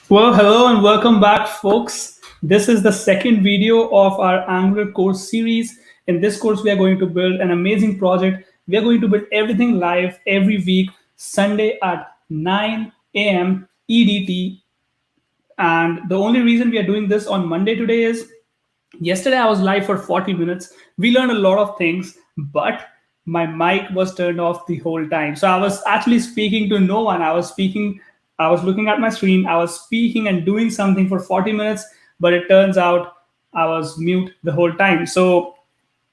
Well, hello and welcome back, folks. This is the second video of our Angular course series. In this course, we are going to build an amazing project. We are going to build everything live every week, Sunday at 9 a.m. EDT. And the only reason we are doing this on Monday today is yesterday I was live for 40 minutes. We learned a lot of things, but my mic was turned off the whole time. So I was actually speaking to no one. I was looking at my screen, I was speaking and doing something for 40 minutes, but it turns out I was mute the whole time. So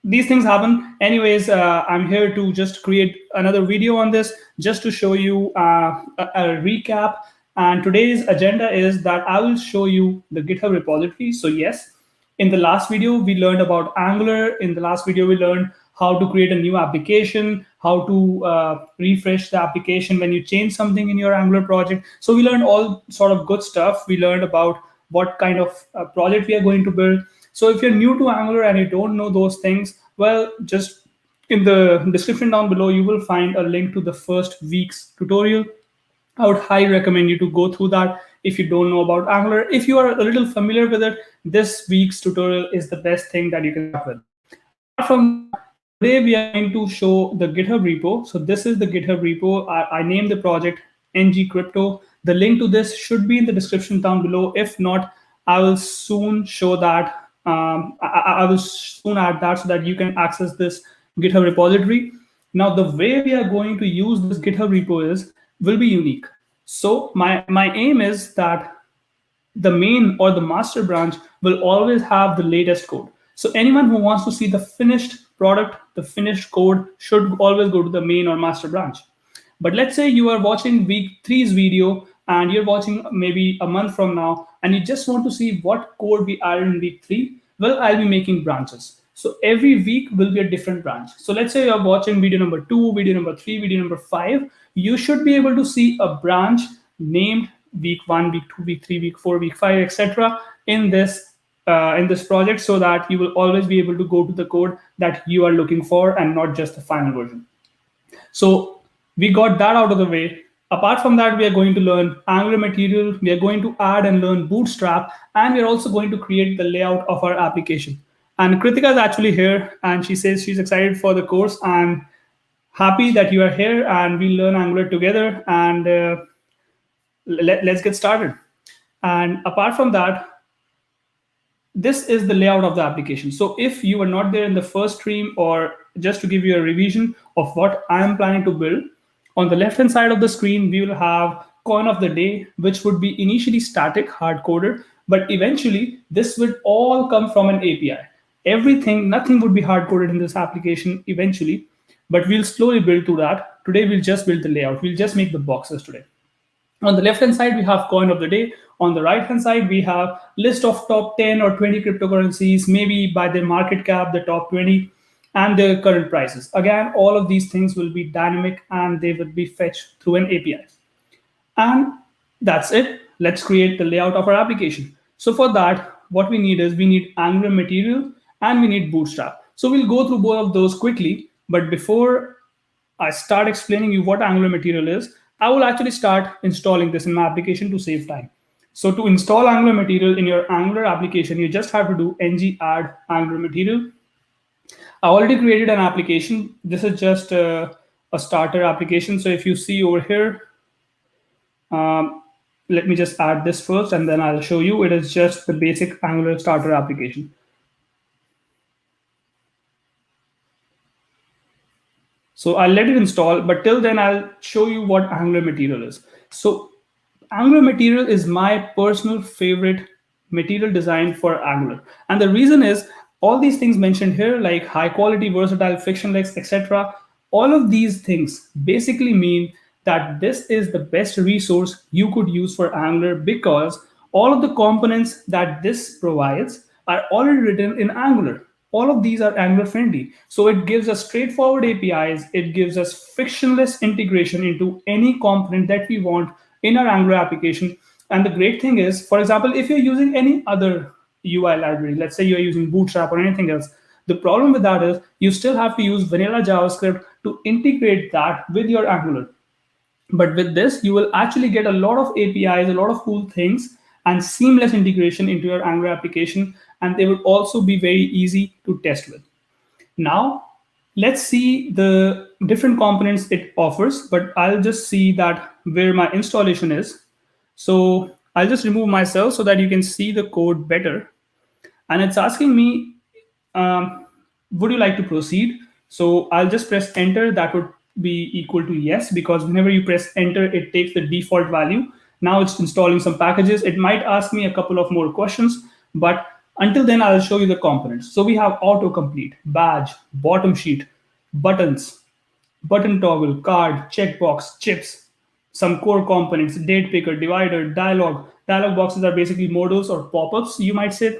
these things happen. Anyways, I'm here to just create another video on this, just to show you a recap. And today's agenda is that I will show you the GitHub repository. So yes, in the last video, we learned about Angular. In the last video, we learned how to create a new application, how to refresh the application when you change something in your Angular project. So we learned all sort of good stuff. We learned about what kind of project we are going to build. So if you're new to Angular and you don't know those things, well, just in the description down below, you will find a link to the first week's tutorial. I would highly recommend you to go through that if you don't know about Angular. If you are a little familiar with it, this week's tutorial is the best thing that you can start with. Apart from that, today we are going to show the GitHub repo. So this is the GitHub repo. I named the project NG Crypto. The link to this should be in the description down below. If not, I will soon show that. I will soon add that so that you can access this GitHub repository. Now, the way we are going to use this GitHub repo will be unique. So my aim is that the main or the master branch will always have the latest code. So anyone who wants to see the finished product, the finished code, should always go to the main or master branch. But let's say you are watching week three's video and you're watching maybe a month from now and you just want to see what code we added in week three. Well, I'll be making branches. So every week will be a different branch. So let's say you're watching video number 2, video number 3, video number 5. You should be able to see a branch named week 1, week 2, week 3, week 4, week 5, etc. in this project, so that you will always be able to go to the code that you are looking for and not just the final version. So we got that out of the way. Apart from that, we are going to learn Angular material. We are going to add and learn Bootstrap, and we are also going to create the layout of our application. And Kritika is actually here, and she says she's excited for the course. I'm happy that you are here, and we learn Angular together. And let's get started. And apart from that, this is the layout of the application. So if you were not there in the first stream, or just to give you a revision of what I am planning to build, on the left-hand side of the screen, we will have coin of the day, which would be initially static, hard-coded, but eventually this would all come from an API. Nothing would be hard-coded in this application eventually, but we'll slowly build to that. Today, we'll just build the layout. We'll just make the boxes today. On the left-hand side, we have coin of the day. On the right-hand side, we have list of top 10 or 20 cryptocurrencies, maybe by their market cap, the top 20, and their current prices. Again, all of these things will be dynamic and they will be fetched through an API. And that's it. Let's create the layout of our application. So for that, what we need is we need Angular material and we need Bootstrap. So we'll go through both of those quickly. But before I start explaining you what Angular material is, I will actually start installing this in my application to save time. So to install Angular material in your Angular application, you just have to do ng add Angular material. I already created an application. This is just a starter application. So if you see over here, let me just add this first and then I'll show you. It is just the basic Angular starter application. So I'll let it install, but till then I'll show you what Angular material is. So Angular material is my personal favorite material design for Angular. And the reason is all these things mentioned here, like high quality, versatile, frictionless, etc. All of these things basically mean that this is the best resource you could use for Angular, because all of the components that this provides are already written in Angular. All of these are Angular friendly. So it gives us straightforward APIs. It gives us frictionless integration into any component that we want in our Angular application. And the great thing is, for example, if you're using any other UI library, let's say you're using Bootstrap or anything else, the problem with that is you still have to use vanilla JavaScript to integrate that with your Angular. But with this, you will actually get a lot of APIs, a lot of cool things, and seamless integration into your Angular application, and they will also be very easy to test with. Now, let's see the different components it offers, but I'll just see that where my installation is. So I'll just remove myself so that you can see the code better. And it's asking me, um, would you like to proceed? So I'll just press enter. That would be equal to yes, because whenever you press enter, it takes the default value. Now it's installing some packages. It might ask me a couple of more questions, but until then, I'll show you the components. So we have autocomplete, badge, bottom sheet, buttons, button toggle, card, checkbox, chips, some core components, date picker, divider, dialog. Dialog boxes are basically modals or pop-ups, you might say,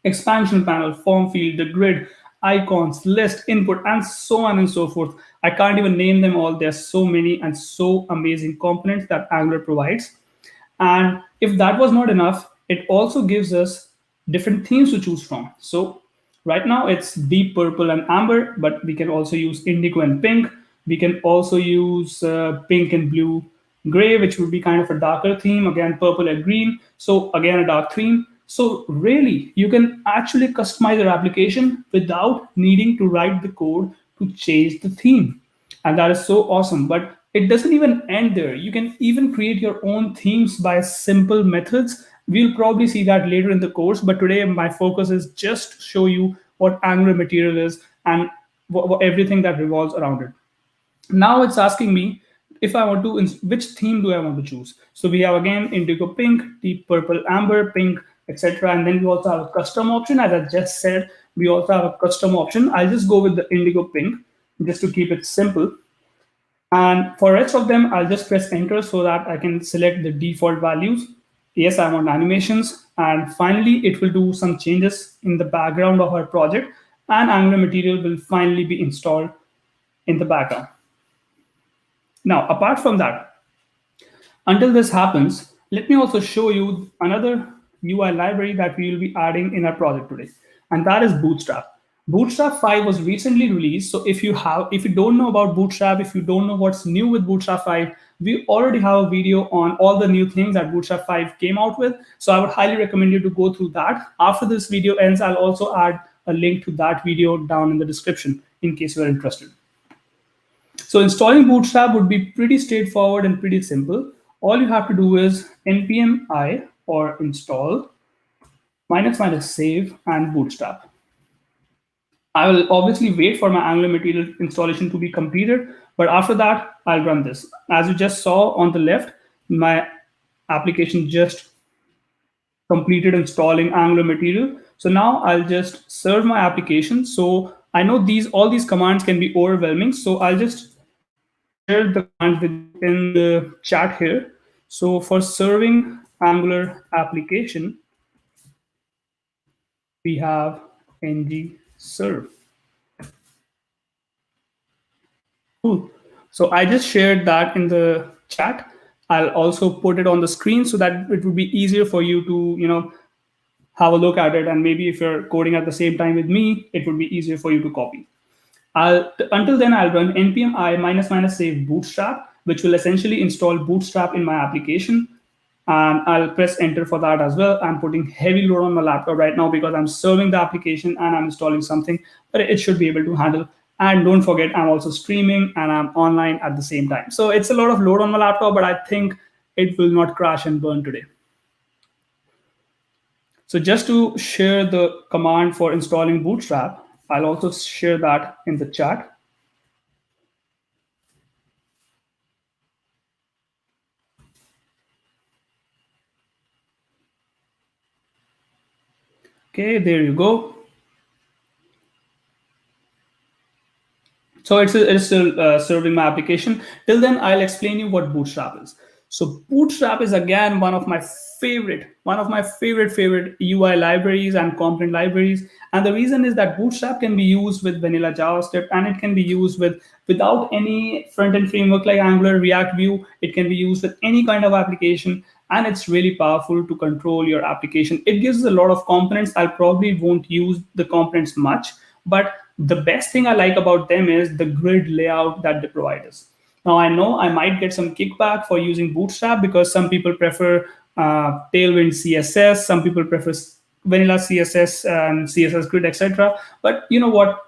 expansion panel, form field, the grid, icons, list, input, and so on and so forth. I can't even name them all. There's so many and so amazing components that Angular provides. And if that was not enough, it also gives us different themes to choose from. So right now it's deep purple and amber, but we can also use indigo and pink. We can also use pink and blue, gray, which would be kind of a darker theme. Again, purple and green. So again, a dark theme. So really, you can actually customize your application without needing to write the code to change the theme. And that is so awesome. But it doesn't even end there. You can even create your own themes by simple methods. We'll probably see that later in the course, but today my focus is just to show you what Angular material is and everything that revolves around it. Now it's asking me if I want to, which theme do I want to choose? So we have again indigo pink, deep purple, amber, pink, etc. And then we also have a custom option. As I just said, we also have a custom option. I'll just go with the indigo pink just to keep it simple. And for rest of them, I'll just press enter so that I can select the default values. Yes, I want animations. And finally, it will do some changes in the background of our project, and Angular material will finally be installed in the background. Now, apart from that, until this happens, let me also show you another UI library that we will be adding in our project today, and that is Bootstrap. Bootstrap 5 was recently released, so if you don't know about Bootstrap, if you don't know what's new with Bootstrap 5, we already have a video on all the new things that Bootstrap 5 came out with. So I would highly recommend you to go through that. After this video ends, I'll also add a link to that video down in the description in case you are interested. So installing Bootstrap would be pretty straightforward and pretty simple. All you have to do is npm I or install -- save and Bootstrap. I will obviously wait for my Angular material installation to be completed, but after that, I'll run this. As you just saw on the left, my application just completed installing Angular material. So now I'll just serve my application. So I know all these commands can be overwhelming, so I'll just share the commands with you in the chat here. So for serving Angular application, we have ng serve. Cool. So I just shared that in the chat. I'll also put it on the screen so that it would be easier for you to, have a look at it. And maybe if you're coding at the same time with me, it would be easier for you to copy. Until then, I'll run npm I -- save Bootstrap, which will essentially install Bootstrap in my application. And I'll press enter for that as well. I'm putting heavy load on my laptop right now because I'm serving the application and I'm installing something, but it should be able to handle. And don't forget, I'm also streaming and I'm online at the same time. So it's a lot of load on my laptop, but I think it will not crash and burn today. So just to share the command for installing Bootstrap, I'll also share that in the chat. Okay, there you go. So it's still serving my application. Till then, I'll explain you what Bootstrap is. So Bootstrap is again one of my favorite UI libraries and component libraries. And the reason is that Bootstrap can be used with vanilla JavaScript, and it can be used without any front-end framework like Angular, React, Vue. It can be used with any kind of application, and it's really powerful to control your application. It gives a lot of components. I probably won't use the components much, but the best thing I like about them is the grid layout that they provide us. Now, I know I might get some kickback for using Bootstrap because some people prefer Tailwind CSS. Some people prefer vanilla CSS and CSS Grid, etc. But you know what?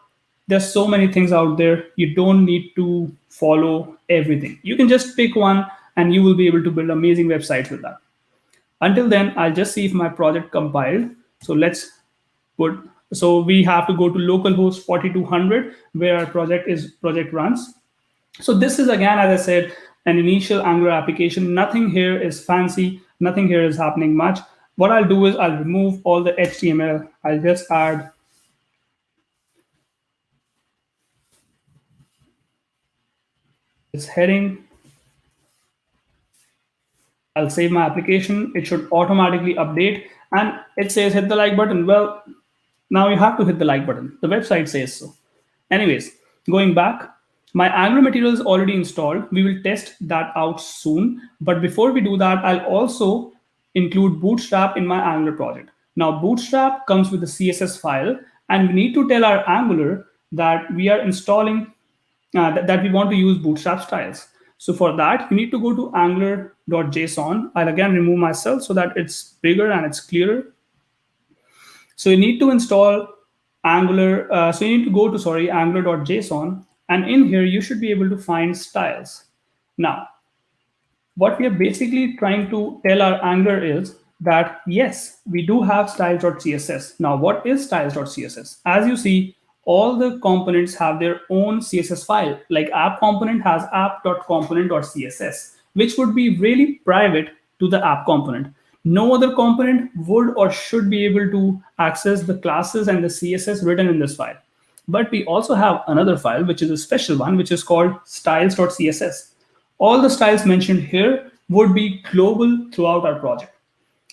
There's so many things out there. You don't need to follow everything. You can just pick one, and you will be able to build amazing websites with that. Until then, I'll just see if my project compiled. So let's put, so we have to go to localhost 4200 where our project runs. So this is, again, as I said, an initial Angular application. Nothing here is fancy. Nothing here is happening much. What I'll do is I'll remove all the HTML. I'll just add this heading. I'll save my application. It should automatically update. And it says hit the like button. Well, now you have to hit the like button. The website says so. Anyways, going back, my Angular material is already installed. We will test that out soon. But before we do that, I'll also include Bootstrap in my Angular project. Now, Bootstrap comes with a CSS file, and we need to tell our Angular that we are installing, that we want to use Bootstrap styles. So for that, you need to go to angular.json. I'll again remove myself so that it's bigger and it's clearer. So you need to install Angular. So you need to go to, angular.json. And in here, you should be able to find styles. Now, what we are basically trying to tell our Angular is that, yes, we do have styles.css. Now, what is styles.css? As you see, all the components have their own CSS file. Like app component has app.component.css, which would be really private to the app component. No other component would or should be able to access the classes and the CSS written in this file. But we also have another file, which is a special one, which is called styles.css. All the styles mentioned here would be global throughout our project.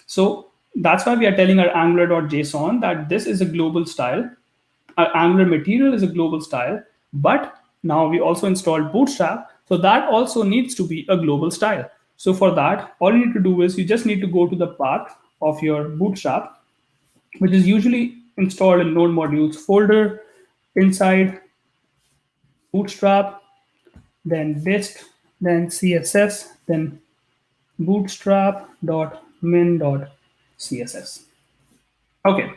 So that's why we are telling our angular.json that this is a global style. Our Angular material is a global style, but now we also installed Bootstrap, so that also needs to be a global style. So for that, all you need to do is you just need to go to the path of your Bootstrap, which is usually installed in node modules folder, inside Bootstrap, then dist, then CSS, then bootstrap.min.css. Okay.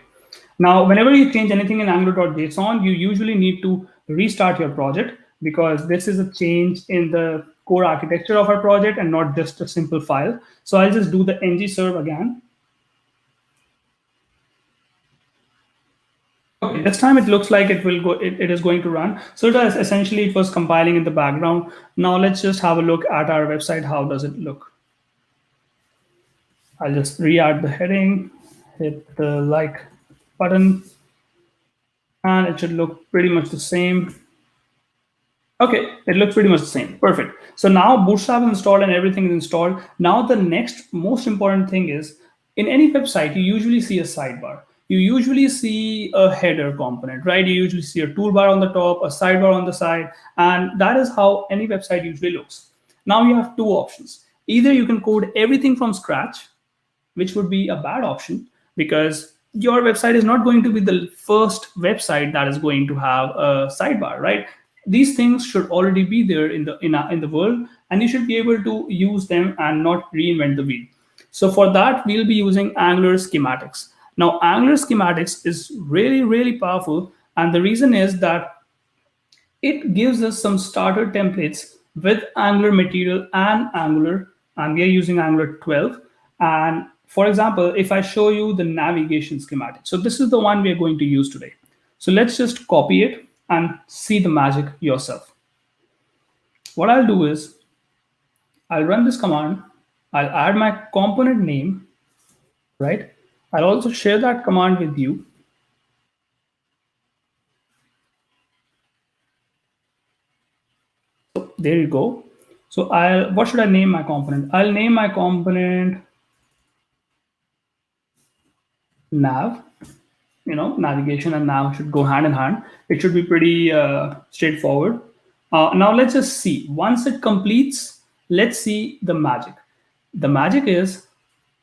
Now, whenever you change anything in angular.json, you usually need to restart your project because this is a change in the core architecture of our project and not just a simple file. So I'll just do the ng-serve again. Okay, this time it looks like it will go. It is going to run. So essentially it was compiling in the background. Now let's just have a look at our website. How does it look? I'll just re-add the heading, hit the like button, and it should look pretty much the same. Okay, it looks pretty much the same. Perfect. So now Bootstrap is installed and everything is installed. Now the next most important thing is, in any website, you usually see a sidebar. You usually see a header component, right? You usually see a toolbar on the top, a sidebar on the side, and that is how any website usually looks. Now you have two options. Either you can code everything from scratch, which would be a bad option because your website is not going to be the first website that is going to have a sidebar, right? These things should already be there in the world, and you should be able to use them and not reinvent the wheel. So for that, we'll be using Angular Schematics. Now, Angular Schematics is really, really powerful, and the reason is that it gives us some starter templates with Angular material and Angular, and we are using Angular 12. And for example, if I show you the navigation schematic, so this is the one we are going to use today. So let's just copy it and see the magic yourself. What I'll do is I'll run this command. I'll add my component name, right? I'll also share that command with you. So there you go. So what should I name my component? I'll name my component nav. Navigation and nav should go hand in hand. It should be pretty straightforward. Now let's just see. Once it completes, let's see the magic. The magic is,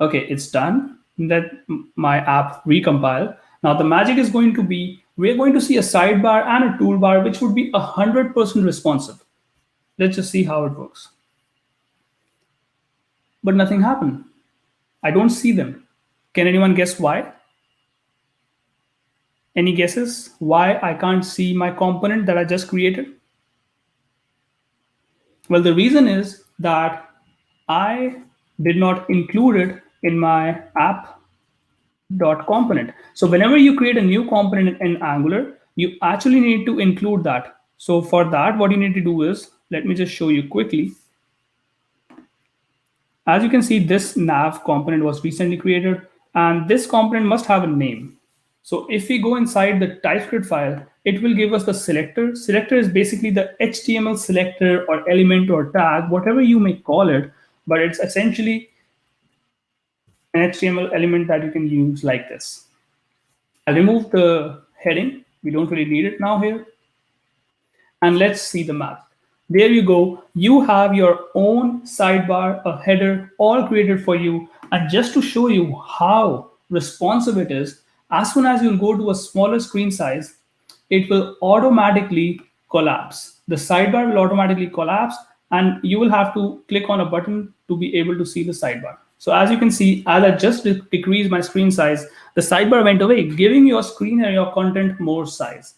okay, it's done. Let my app recompile. Now the magic is going to be, we're going to see a sidebar and a toolbar, which would be 100% responsive. Let's just see how it works. But nothing happened. I don't see them. Can anyone guess why? Any guesses why I can't see my component that I just created? Well, the reason is that I did not include it in my app.component. So whenever you create a new component in Angular, you actually need to include that. So for that, what you need to do is, let me just show you quickly. As you can see, this nav component was recently created, and this component must have a name. So if we go inside the TypeScript file, it will give us the selector. Selector is basically the HTML selector or element or tag, whatever you may call it, but it's essentially an HTML element that you can use like this. I'll remove the heading. We don't really need it now here. And let's see the math. There you go. You have your own sidebar, a header, all created for you. And just to show you how responsive it is, as soon as you'll go to a smaller screen size, it will automatically collapse. The sidebar will automatically collapse, and you will have to click on a button to be able to see the sidebar. So as you can see, as I just decreased my screen size, the sidebar went away, giving your screen and your content more size.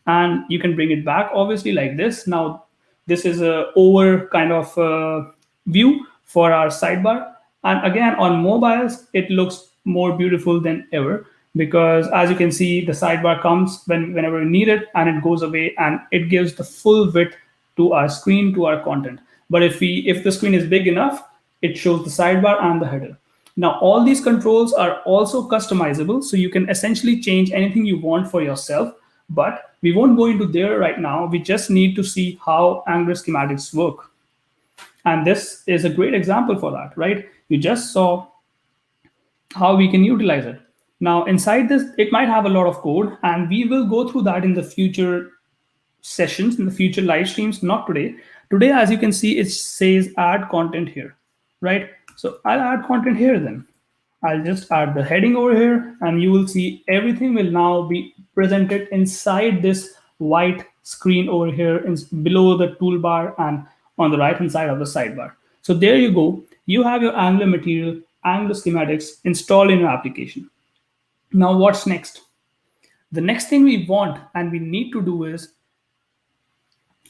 And you can bring it back obviously like this. Now this is a over kind of view for our sidebar, and again on mobiles it looks more beautiful than ever, because as you can see, the sidebar comes whenever you need it, and it goes away, and it gives the full width to our screen, to our content. But if the screen is big enough, it shows the sidebar and the header. Now all these controls are also customizable, so you can essentially change anything you want for yourself, but we won't go into there right now. We just need to see how Angular schematics work. And this is a great example for that, right? You just saw how we can utilize it. Now inside this, it might have a lot of code, and we will go through that in the future sessions, in the future live streams, not today. Today, as you can see, it says add content here, right? So I'll add content here then. I'll just add the heading over here, and you will see everything will now be presented inside this white screen over here below the toolbar and on the right hand side of the sidebar. So there you go. You have your Angular material, Angular schematics installed in your application. Now what's next? The next thing we want and we need to do is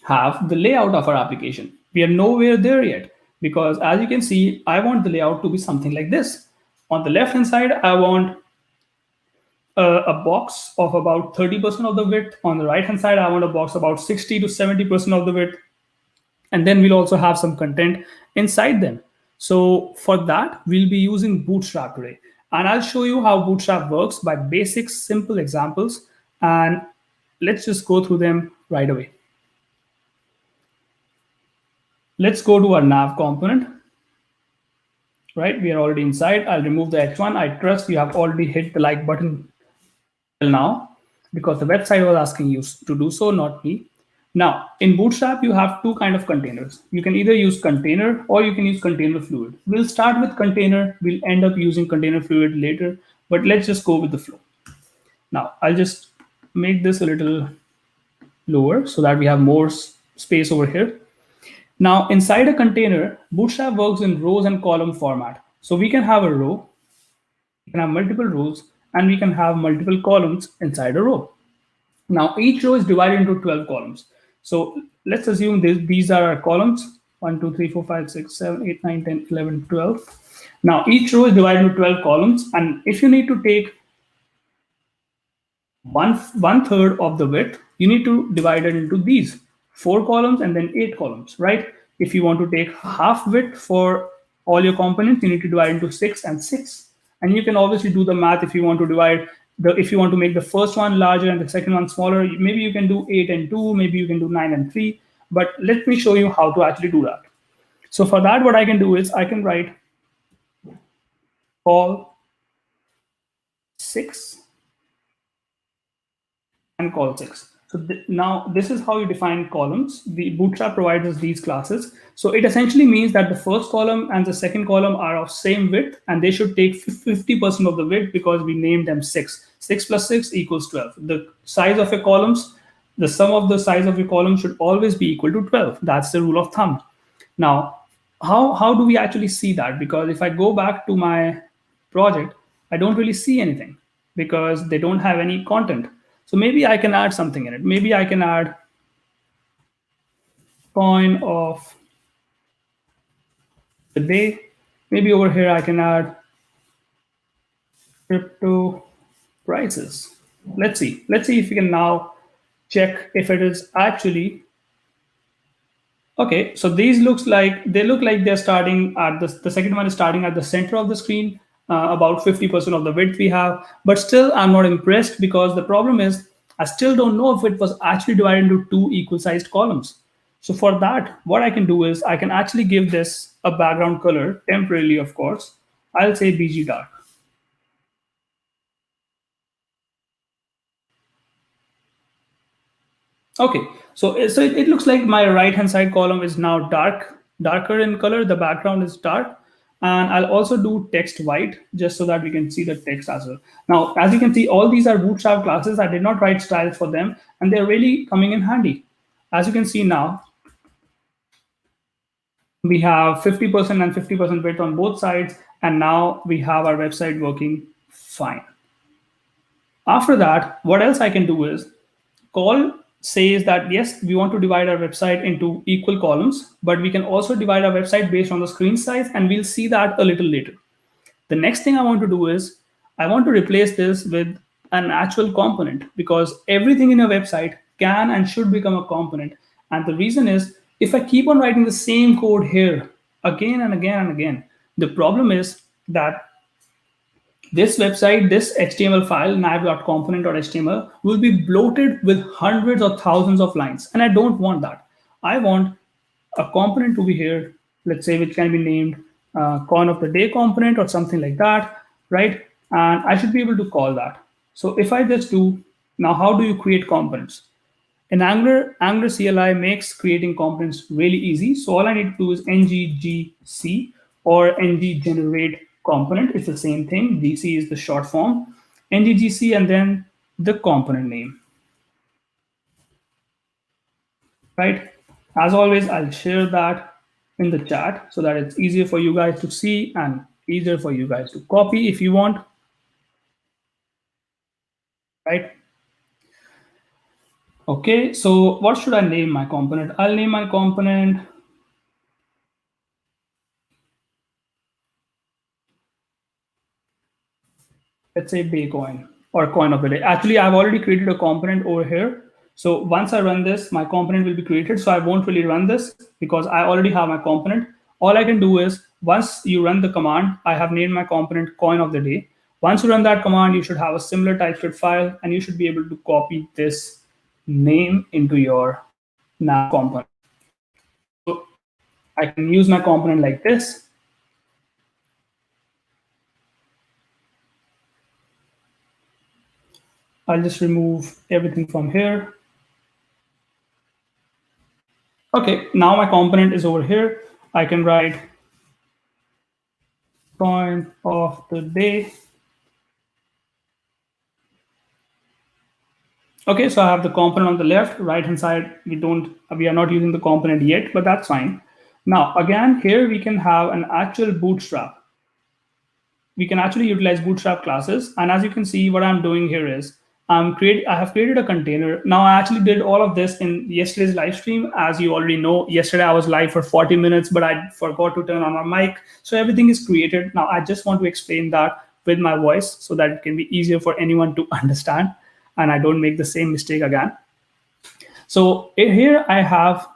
have the layout of our application. We are nowhere there yet, because as you can see, I want the layout to be something like this. On the left hand side, I want a box of about 30% of the width. On the right hand side, I want a box about 60 to 70% of the width. And then we'll also have some content inside them. So for that, we'll be using Bootstrap today. And I'll show you how Bootstrap works by basic, simple examples. And let's just go through them right away. Let's go to our nav component. Right, we are already inside. I'll remove the H1. I trust you have already hit the like button now, because the website was asking you to do so, not me. Now, in Bootstrap, you have two kind of containers. You can either use container or you can use container fluid. We'll start with container. We'll end up using container fluid later, but let's just go with the flow. Now, I'll just make this a little lower so that we have more space over here. Now, inside a container, Bootstrap works in rows and column format. So we can have a row, we can have multiple rows, and we can have multiple columns inside a row. Now, each row is divided into 12 columns. So let's assume these are our columns, 1, 2, 3, 4, 5, 6, 7, 8, 9, 10, 11, 12. Now, each row is divided into 12 columns. And if you need to take one third of the width, you need to divide it into these 4 columns and then 8 columns, right? If you want to take half width for all your components, you need to divide into 6 and 6. And you can obviously do the math if you want to if you want to make the first one larger and the second one smaller, maybe you can do 8 and 2, maybe you can do 9 and 3. But let me show you how to actually do that. So for that, what I can do is I can write call 6 and call 6. So now this is how you define columns. The Bootstrap provides us these classes. So it essentially means that the first column and the second column are of same width, and they should take 50% of the width because we named them 6. 6 plus 6 equals 12. The size of your columns, the sum of the size of your column should always be equal to 12. That's the rule of thumb. Now, how do we actually see that? Because if I go back to my project, I don't really see anything because they don't have any content. So maybe I can add something in it. Maybe I can add coin of the day. Maybe over here I can add crypto prices. Let's see if we can now check if it is actually okay. So these look like they're starting at the second one is starting at the center of the screen, about 50% of the width we have. But still, I'm not impressed because the problem is I still don't know if it was actually divided into two equal sized columns. So for that, what I can do is I can actually give this a background color temporarily, of course. I'll say BG dark. Okay, so it looks like my right hand side column is now darker in color. The background is dark, and I'll also do text white just so that we can see the text as well. Now, as you can see, all these are Bootstrap classes. I did not write styles for them, and they're really coming in handy. As you can see now, we have 50% and 50% width on both sides, and now we have our website working fine. After that, what else I can do is call says that yes, we want to divide our website into equal columns, but we can also divide our website based on the screen size, and we'll see that a little later. The next thing I want to do is I want to replace this with an actual component because everything in a website can and should become a component. And the reason is if I keep on writing the same code here again and again and again, the problem is that this website, this HTML file, nav.component.html, will be bloated with hundreds or thousands of lines. And I don't want that. I want a component to be here, let's say, which can be named coin of the day component or something like that, right? And I should be able to call that. So if I just do, now how do you create components? In Angular CLI makes creating components really easy. So all I need to do is ngGC or ngGenerate component. It's the same thing. GC is the short form. ngGC and then the component name, right? As always, I'll share that in the chat so that it's easier for you guys to see and easier for you guys to copy if you want, right? Okay, so what should I name my component? I'll name my component, let's say Baycoin or coin of the day. Actually, I've already created a component over here. So once I run this, my component will be created. So I won't really run this because I already have my component. All I can do is once you run the command, I have named my component coin of the day. Once you run that command, you should have a similar TypeScript file and you should be able to copy this name into your nav component. So I can use my component like this. I'll just remove everything from here. Okay, now my component is over here. I can write coin of the day. Okay, so I have the component on the left, right hand side. We are not using the component yet, but that's fine. Now, again, here we can have an actual Bootstrap. We can actually utilize Bootstrap classes. And as you can see, what I'm doing here is I have created a container. Now, I actually did all of this in yesterday's live stream. As you already know, yesterday I was live for 40 minutes, but I forgot to turn on my mic. So everything is created. Now, I just want to explain that with my voice so that it can be easier for anyone to understand and I don't make the same mistake again. So here I have,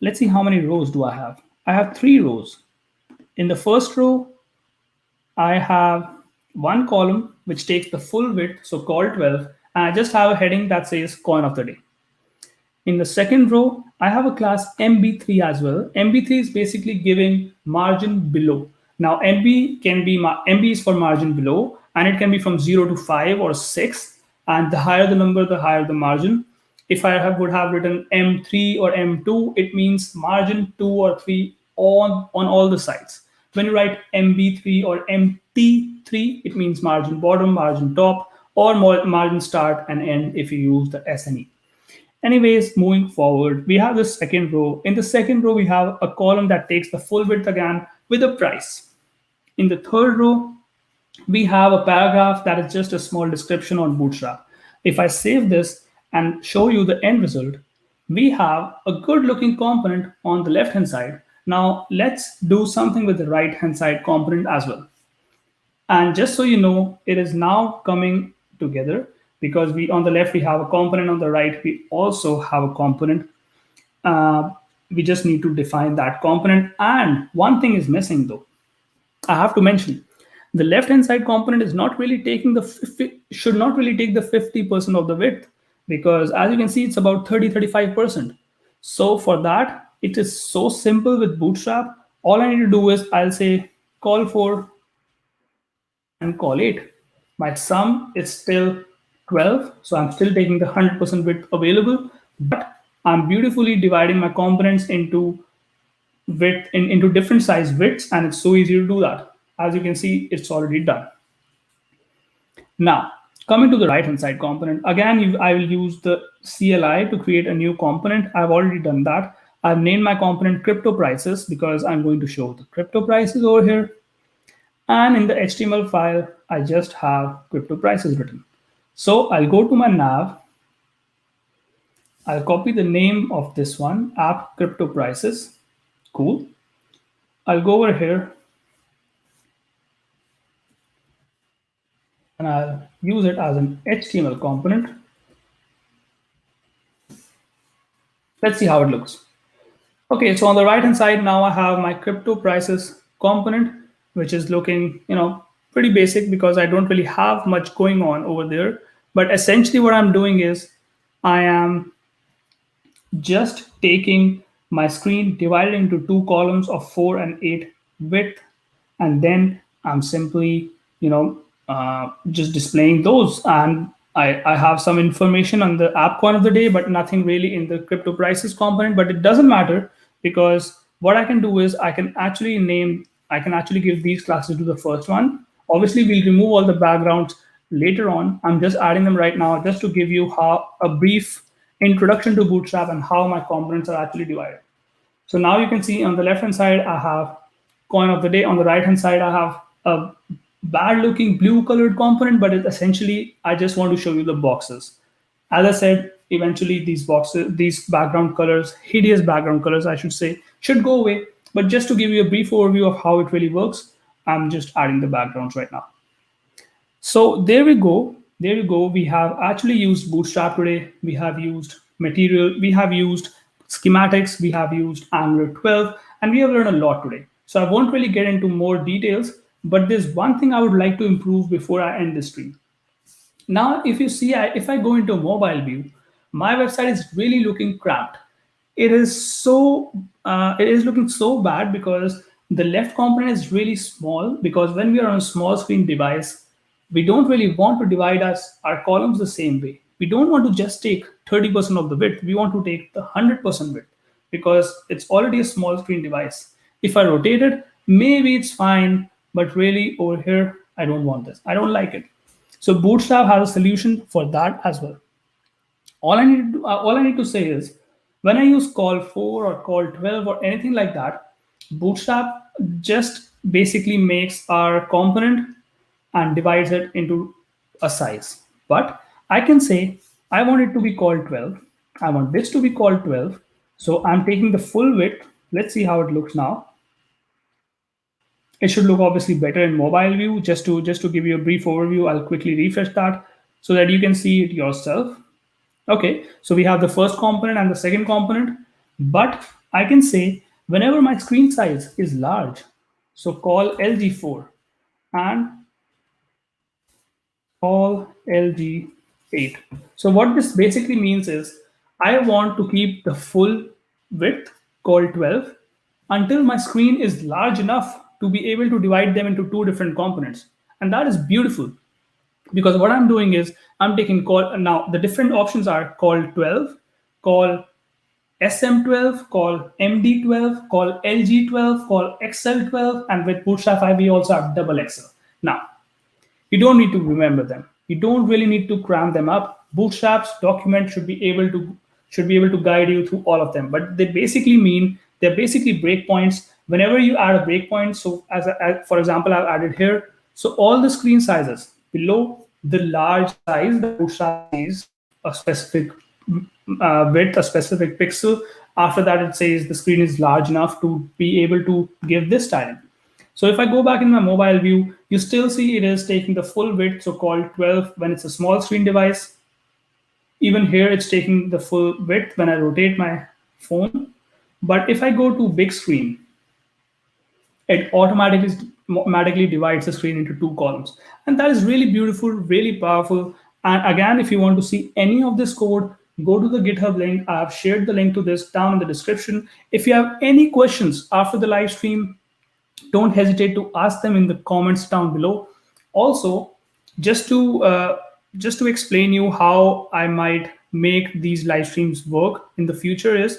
let's see how many rows do I have. I have 3 rows. In the first row, I have one column which takes the full width, so call 12, and I just have a heading that says coin of the day. In the second row, I have a class MB3 as well. MB3 is basically giving margin below. Now MB is for margin below, and it can be from 0 to 5 or 6, and the higher the number, the higher the margin. If I would have written M3 or M2, it means margin 2 or 3 on all the sides. When you write MB3 or MT3, it means margin bottom, margin top, or margin start and end if you use the SNE. Anyways, moving forward, we have the second row. In the second row, we have a column that takes the full width again with a price. In the third row, we have a paragraph that is just a small description on Bootstrap. If I save this and show you the end result, we have a good looking component on the left hand side. Now let's do something with the right hand side component as well. And just so you know, it is now coming together because we on the left, we have a component, on the right, we also have a component. We just need to define that component. And one thing is missing though. I have to mention the left hand side component is not really taking should not really take the 50% of the width, because as you can see, it's about 35%. So for that, it is so simple with Bootstrap. All I need to do is I'll say call for and call 8. My sum is still 12, so I'm still taking the 100% width available, but I'm beautifully dividing my components into into different size widths, and it's so easy to do that. As you can see, it's already done. Now, coming to the right hand side component, again, I will use the CLI to create a new component. I've already done that. I've named my component crypto prices because I'm going to show the crypto prices over here. And in the HTML file, I just have crypto prices written. So I'll go to my nav. I'll copy the name of this one, app crypto prices. Cool. I'll go over here and I'll use it as an HTML component. Let's see how it looks. Okay, so on the right hand side, now I have my crypto prices component, which is looking, pretty basic because I don't really have much going on over there. But essentially what I'm doing is I am just taking my screen, divided into two columns of 4 and 8 width, and then I'm simply, just displaying those. And I have some information on the app coin of the day, but nothing really in the crypto prices component. But it doesn't matter because what I can do is I can actually give these classes to the first one. Obviously, we'll remove all the backgrounds later on. I'm just adding them right now just to give you a brief introduction to Bootstrap and how my components are actually divided. So now you can see on the left-hand side, I have coin of the day. On the right-hand side, I have a bad-looking blue-colored component, but essentially, I just want to show you the boxes. As I said, eventually these background colors, hideous background colors, I should say, should go away. But just to give you a brief overview of how it really works, I'm just adding the backgrounds right now. So there we go. There we go. We have actually used Bootstrap today. We have used material. We have used schematics. We have used Angular 12, and we have learned a lot today. So I won't really get into more details, but there's one thing I would like to improve before I end this stream. Now, if you see, if I go into a mobile view, my website is really looking cramped. It is looking so bad because the left component is really small, because when we are on a small screen device, we don't really want to divide our columns the same way. We don't want to just take 30% of the width. We want to take the 100% width because it's already a small screen device. If I rotate it, maybe it's fine, but really over here, I don't want this. I don't like it. So Bootstrap has a solution for that as well. All I need to say is, when I use call 4 or call 12 or anything like that, Bootstrap just basically makes our component and divides it into a size. But I can say, I want it to be called 12. I want this to be called 12. So I'm taking the full width. Let's see how it looks now. It should look obviously better in mobile view. Just to give you a brief overview, I'll quickly refresh that so that you can see it yourself. Okay, so we have the first component and the second component, but I can say whenever my screen size is large, so call LG4 and call LG8. So what this basically means is I want to keep the full width called 12 until my screen is large enough to be able to divide them into two different components. And that is beautiful. Because what I'm doing is I'm taking call. Now the different options are call 12, call SM12, call MD12, call LG12, call XL12, and with Bootstrap 5 we also have double XL. Now you don't need to remember them. You don't really need to cram them up. Bootstrap's document should should be able to guide you through all of them. But they're basically breakpoints. Whenever you add a breakpoint, so for example, I've added here. So all the screen sizes below the large size that Bootstrap says a specific width, a specific pixel. After that, it says the screen is large enough to be able to give this styling. So if I go back in my mobile view, you still see it is taking the full width, so called 12 when it's a small screen device. Even here, it's taking the full width when I rotate my phone. But if I go to big screen, it automatically divides the screen into two columns. And that is really beautiful, really powerful. And again, if you want to see any of this code, go to the GitHub link. I have shared the link to this down in the description. If you have any questions after the live stream, don't hesitate to ask them in the comments down below. Also, just to explain you how I might make these live streams work in the future is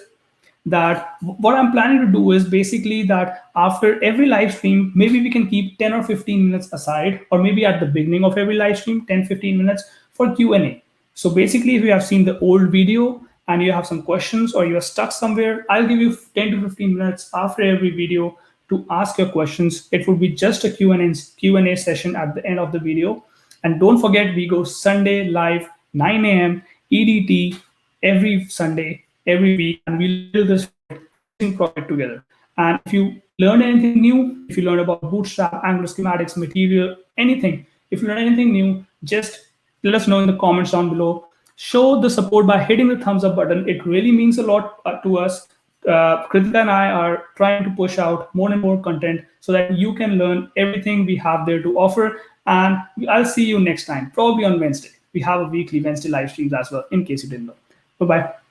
that what I'm planning to do is basically that after every live stream, maybe we can keep 10 or 15 minutes aside, or maybe at the beginning of every live stream, 10, 15 minutes for Q&A. So basically, if you have seen the old video and you have some questions or you're stuck somewhere, I'll give you 10 to 15 minutes after every video to ask your questions. It will be just a Q&A session at the end of the video. And don't forget, we go Sunday live, 9 a.m. EDT, every Sunday, every week, and we'll build this project together. And if you learn anything new, if you learn about Bootstrap, Angular schematics, material, anything, if you learn anything new, just let us know in the comments down below. Show the support by hitting the thumbs up button. It really means a lot to us. Kritika and I are trying to push out more and more content so that you can learn everything we have there to offer. And I'll see you next time, probably on Wednesday. We have a weekly Wednesday live streams as well, in case you didn't know. Bye-bye.